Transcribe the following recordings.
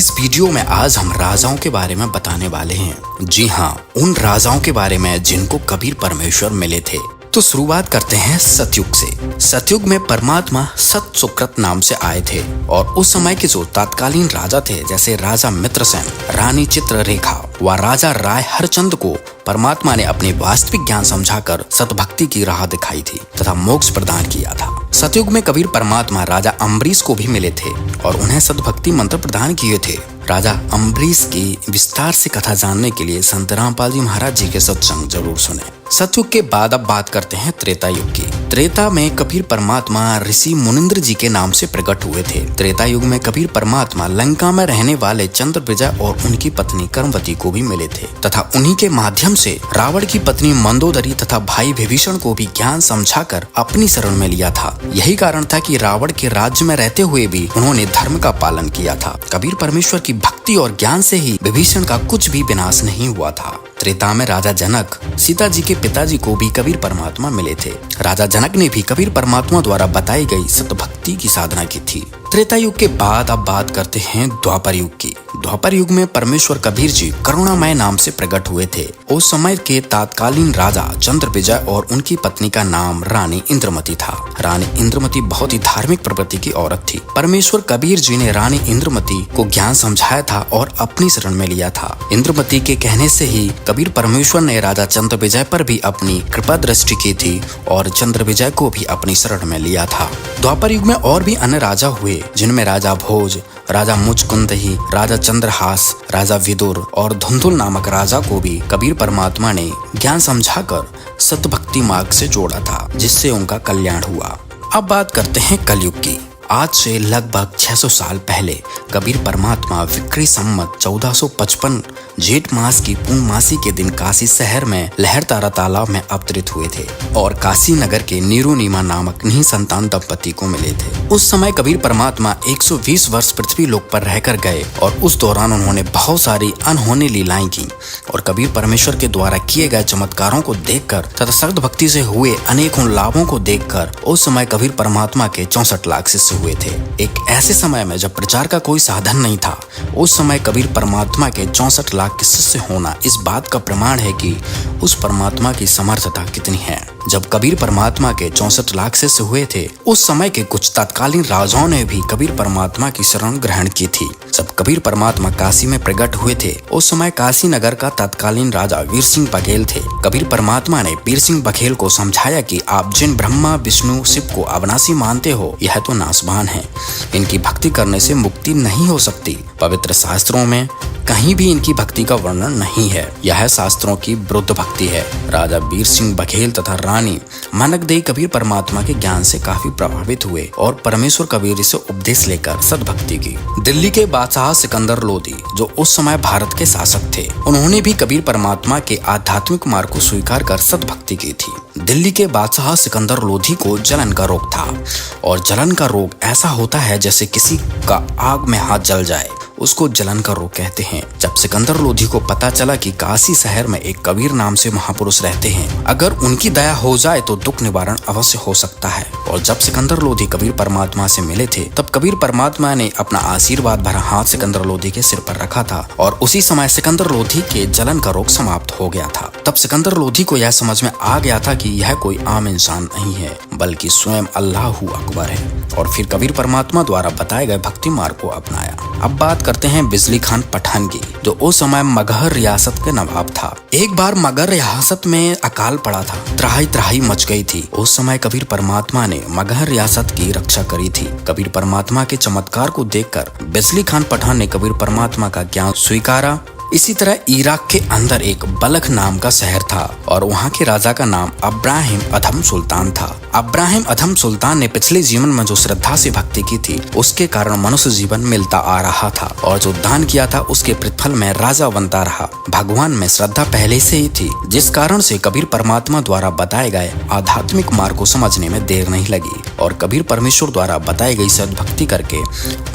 इस वीडियो में आज हम राजाओं के बारे में बताने वाले हैं। जी हाँ, उन राजाओं के बारे में जिनको कबीर परमेश्वर मिले थे। तो शुरुआत करते हैं सतयुग से। सतयुग में परमात्मा सत सुकृत नाम से आए थे और उस समय के जो तत्कालीन राजा थे, जैसे राजा मित्रसेन, रानी चित्ररेखा व राजा राय हरचंद को परमात्मा ने अपने वास्तविक ज्ञान समझाकर सतभक्ति की राह दिखाई थी तथा मोक्ष प्रदान किया था। सतयुग में कबीर परमात्मा राजा अम्बरीश को भी मिले थे और उन्हें सतभक्ति मंत्र प्रदान किए थे। राजा अम्बरीश की विस्तार से कथा जानने के लिए संत रामपाल जी महाराज जी के सत्संग जरूर सुने। सतयुग के बाद अब बात करते हैं त्रेता युग की। त्रेता में कबीर परमात्मा ऋषि मुनिंद्र जी के नाम से प्रकट हुए थे। त्रेता युग में कबीर परमात्मा लंका में रहने वाले चंद्रविजय और उनकी पत्नी कर्मवती को भी मिले थे तथा उन्हीं के माध्यम से रावण की पत्नी मंदोदरी तथा भाई विभीषण को भी ज्ञान समझाकर अपनी शरण में लिया था। यही कारण था कि रावण के राज्य में रहते हुए भी उन्होंने धर्म का पालन किया था। कबीर परमेश्वर की भक्ति और ज्ञान से ही विभीषण का कुछ भी विनाश नहीं हुआ था। त्रेता में राजा जनक सीता जी के पिताजी को भी कबीर परमात्मा मिले थे। राजा जनक ने भी कबीर परमात्मा द्वारा बताई गई सतभक्ति की साधना की थी। त्रेता युग के बाद अब बात करते हैं द्वापर युग की। द्वापर युग में परमेश्वर कबीर जी करुणामय नाम से प्रकट हुए थे। उस समय के तत्कालीन राजा चंद्रविजय और उनकी पत्नी का नाम रानी इंद्रमती था। रानी इंद्रमती बहुत ही धार्मिक प्रवृत्ति की औरत थी। परमेश्वर कबीर जी ने रानी इंद्रमती को ज्ञान समझाया था और अपनी शरण में लिया था। इंद्रमती के कहने से ही कबीर परमेश्वर ने राजा चंद्रविजय पर भी अपनी कृपा दृष्टि की थी और चंद्रविजय को भी अपनी शरण में लिया था। द्वापर युग में और भी अन्य राजा हुए, जिनमें राजा भोज, राजा मुचकुंदही, राजा चंद्रहास, राजा विदुर और धुंधुल नामक राजा को भी कबीर परमात्मा ने ज्ञान समझाकर सतभक्ति मार्ग से जोड़ा था, जिससे उनका कल्याण हुआ। अब बात करते हैं कलयुग की। आज से लगभग 600 साल पहले कबीर परमात्मा विक्रय संवत 1455 जेठ मास की पूर्णमासी के दिन काशी शहर में लहरतारा तालाब में अवतरित हुए थे और काशी नगर के नीरुनीमा नामक निसंतान दंपति को मिले थे। उस समय कबीर परमात्मा 120 वर्ष पृथ्वी लोक पर रहकर गए और उस दौरान उन्होंने बहुत सारी अनहोनी लीलाएं की और कबीर परमेश्वर के द्वारा किए गए चमत्कारों को देखकर तथा सख्त भक्ति से हुए अनेकों लाभों को देखकर उस समय कबीर परमात्मा के 64 लाख शिष्य हुए थे। एक ऐसे समय में जब प्रचार का कोई साधन नहीं था, उस समय कबीर परमात्मा के 64 लाख के शिष्य होना इस बात का प्रमाण है कि उस परमात्मा की समर्थता कितनी है। जब कबीर परमात्मा के 64 लाख शिष्य हुए थे, उस समय के कुछ तत्कालीन राजाओं ने भी कबीर परमात्मा की शरण ग्रहण की थी। जब कबीर परमात्मा काशी में प्रकट हुए थे, उस समय काशी नगर का तत्कालीन राजा वीर सिंह बघेल थे। कबीर परमात्मा ने वीर सिंह बघेल को समझाया कि आप जिन ब्रह्मा विष्णु शिव को अविनाशी मानते हो, यह तो नासवान है। इनकी भक्ति करने से मुक्ति नहीं हो सकती। पवित्र शास्त्रों में कहीं भी इनकी भक्ति का वर्णन नहीं है। यह शास्त्रों की विरुद्ध भक्ति है। राजा वीर सिंह बघेल तथा रानी मानकदेई कबीर परमात्मा के ज्ञान से काफी प्रभावित हुए और परमेश्वर कबीर से उपदेश लेकर सद्भक्ति की। दिल्ली के बादशाह सिकंदर लोधी, जो उस समय भारत के शासक थे, उन्होंने भी कबीर परमात्मा के आध्यात्मिक मार्ग को स्वीकार कर सद्भक्ति की थी। दिल्ली के बादशाह सिकंदर लोधी को जलन का रोग था और जलन का रोग ऐसा होता है जैसे किसी का आग में हाथ जल जाए, उसको जलन का रोग कहते हैं। जब सिकंदर लोधी को पता चला कि काशी शहर में एक कबीर नाम से महापुरुष रहते हैं, अगर उनकी दया हो जाए तो दुख निवारण अवश्य हो सकता है। और जब सिकंदर लोधी कबीर परमात्मा से मिले थे, तब कबीर परमात्मा ने अपना आशीर्वाद भरा हाथ सिकंदर लोधी के सिर पर रखा था और उसी समय सिकंदर लोधी के जलन का रोग समाप्त हो गया था। तब सिकंदर लोधी को यह समझ में आ गया था कि यह कोई आम इंसान नहीं है, बल्कि स्वयं अल्लाह अकबर है, और फिर कबीर परमात्मा द्वारा बताए गए भक्ति मार्ग को अपनाया। अब बात करते हैं बिजली खान पठान की, जो उस समय मगहर रियासत के नवाब था। एक बार मगहर रियासत में अकाल पड़ा था, त्राही त्राही मच गई थी। उस समय कबीर परमात्मा ने मगहर रियासत की रक्षा करी थी। कबीर परमात्मा के चमत्कार को देखकर बिजली खान पठान ने कबीर परमात्मा का ज्ञान स्वीकारा। इसी तरह इराक के अंदर एक बलख नाम का शहर था और वहाँ के राजा का नाम अब्राहिम अधम सुल्तान था। अब्राहिम अधम सुल्तान ने पिछले जीवन में जो श्रद्धा से भक्ति की थी, उसके कारण मनुष्य जीवन मिलता आ रहा था और जो दान किया था उसके प्रतिफल में राजा बनता रहा। भगवान में श्रद्धा पहले से ही थी, जिस कारण से कबीर परमात्मा द्वारा बताए गए आध्यात्मिक मार्ग को समझने में देर नहीं लगी और कबीर परमेश्वर द्वारा बताई गई सद्भक्ति करके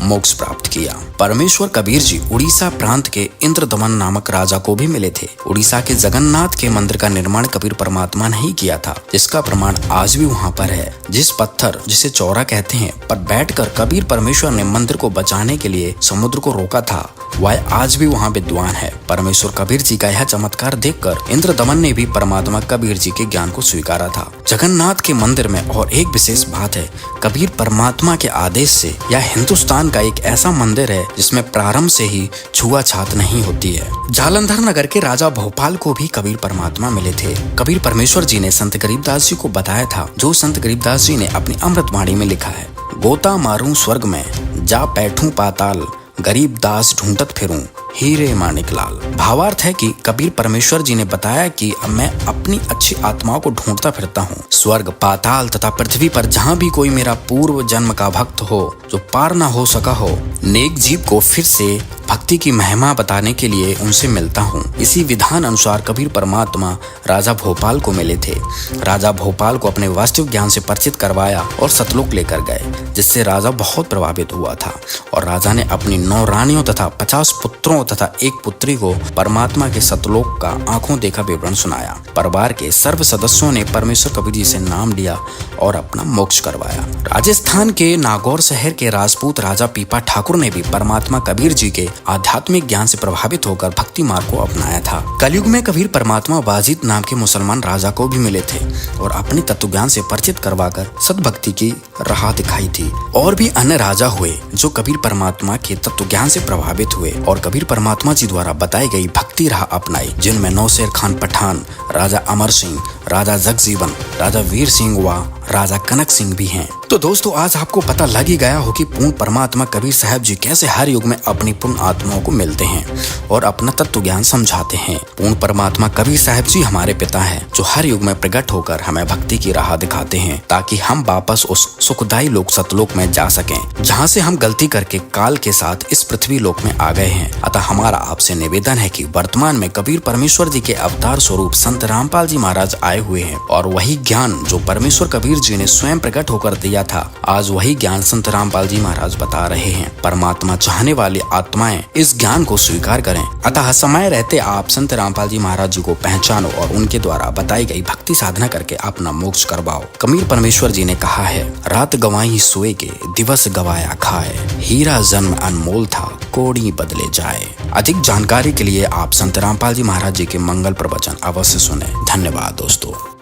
मोक्ष प्राप्त किया। परमेश्वर कबीर जी उड़ीसा प्रांत के इंद्रदमन नामक राजा को भी मिले थे। उड़ीसा के जगन्नाथ के मंदिर का निर्माण कबीर परमात्मा ने ही किया था, जिसका प्रमाण आज भी वहाँ वहाँ पर है। जिस पत्थर जिसे चौरा कहते हैं पर बैठकर कबीर परमेश्वर ने मंदिर को बचाने के लिए समुद्र को रोका था, वह आज भी वहाँ विद्वान है। परमेश्वर कबीर जी का यह चमत्कार देखकर इंद्रदमन ने भी परमात्मा कबीर जी के ज्ञान को स्वीकारा था। जगन्नाथ के मंदिर में और एक विशेष बात है, कबीर परमात्मा के आदेश से यह हिंदुस्तान का एक ऐसा मंदिर है जिसमें प्रारंभ से ही छुआछात नहीं होती है। जालंधर नगर के राजा भोपाल को भी कबीर परमात्मा मिले थे। कबीर परमेश्वर जी ने संत गरीबदास जी को बताया था, जो संत गरीबदास जी ने अपनी अमृतवाणी में लिखा है। गोता मारूं स्वर्ग में, जा बैठूं पाताल, गरीब दास ढूंढत फिरूं, हीरे माणिक लाल। भावार्थ है कि कबीर परमेश्वर जी ने बताया कि मैं अपनी अच्छी आत्माओं को ढूंढता फिरता हूँ। स्वर्ग, पाताल तथा पृथ्वी पर जहाँ भी कोई मेरा पूर्व जन्म का भक्त हो जो पार न हो सका हो, नेक जीव को फिर से भक्ति की महिमा बताने के लिए उनसे मिलता हूँ। इसी विधान अनुसार कबीर परमात्मा राजा भोपाल को मिले थे। राजा भोपाल को अपने वास्तविक ज्ञान से परिचित करवाया और सतलोक लेकर गए, जिससे राजा बहुत प्रभावित हुआ था और राजा ने अपनी 9 रानियों तथा 50 पुत्रों तथा एक पुत्री को परमात्मा के सतलोक का आंखों देखा विवरण सुनाया। परिवार के सर्व सदस्यों ने परमेश्वर कबीर जी से नाम लिया और अपना मोक्ष करवाया। राजस्थान के नागौर शहर के राजपूत राजा पीपा ठाकुर ने भी परमात्मा कबीर जी के आध्यात्मिक ज्ञान से प्रभावित होकर भक्ति मार्ग को अपनाया था। कलयुग में कबीर परमात्मा वाजिद नाम के मुसलमान राजा को भी मिले थे और अपने तत्व ज्ञान से परिचित करवाकर सद्भक्ति की राह दिखाई थी। और भी अन्य राजा हुए जो कबीर परमात्मा के तत्व ज्ञान से प्रभावित हुए और कबीर परमात्मा जी द्वारा बताई गई भक्ति राह अपनाई, जिनमें नौशेर खान पठान, राजा अमर सिंह, राजा जगजीवन, राजा वीर सिंह व राजा कनक सिंह भी हैं। तो दोस्तों, आज आपको पता लग ही गया हो कि पूर्ण परमात्मा कबीर साहब जी कैसे हर युग में अपनी पूर्ण आत्माओं को मिलते हैं और अपना तत्व ज्ञान समझाते हैं। पूर्ण परमात्मा कबीर साहब जी हमारे पिता हैं, जो हर युग में प्रकट होकर हमें भक्ति की राह दिखाते हैं, ताकि हम वापस उस सुखदायी लोक सतलोक में जा सकें, जहाँ से हम गलती करके काल के साथ इस पृथ्वी लोक में आ गए हैं। अतः हमारा आपसे निवेदन है कि वर्तमान में कबीर परमेश्वर जी के अवतार स्वरूप संत रामपाल जी महाराज आए हुए हैं और वही ज्ञान जो परमेश्वर कबीर जी ने स्वयं प्रकट होकर दिया था, आज वही ज्ञान संत रामपाल जी महाराज बता रहे हैं। परमात्मा चाहने वाली आत्माएं इस ज्ञान को स्वीकार करें। अतः समय रहते आप संत रामपाल जी महाराज जी को पहचानो और उनके द्वारा बताई गई भक्ति साधना करके अपना मोक्ष करवाओ। कबीर परमेश्वर जी ने कहा है, रात गवाई सोए के, दिवस गवाया खाए, हीरा जन्म अनमोल था, कोड़ी बदले जाए। अधिक जानकारी के लिए आप संत रामपाल जी महाराज जी के मंगल प्रवचन अवश्य सुने। धन्यवाद दोस्तों।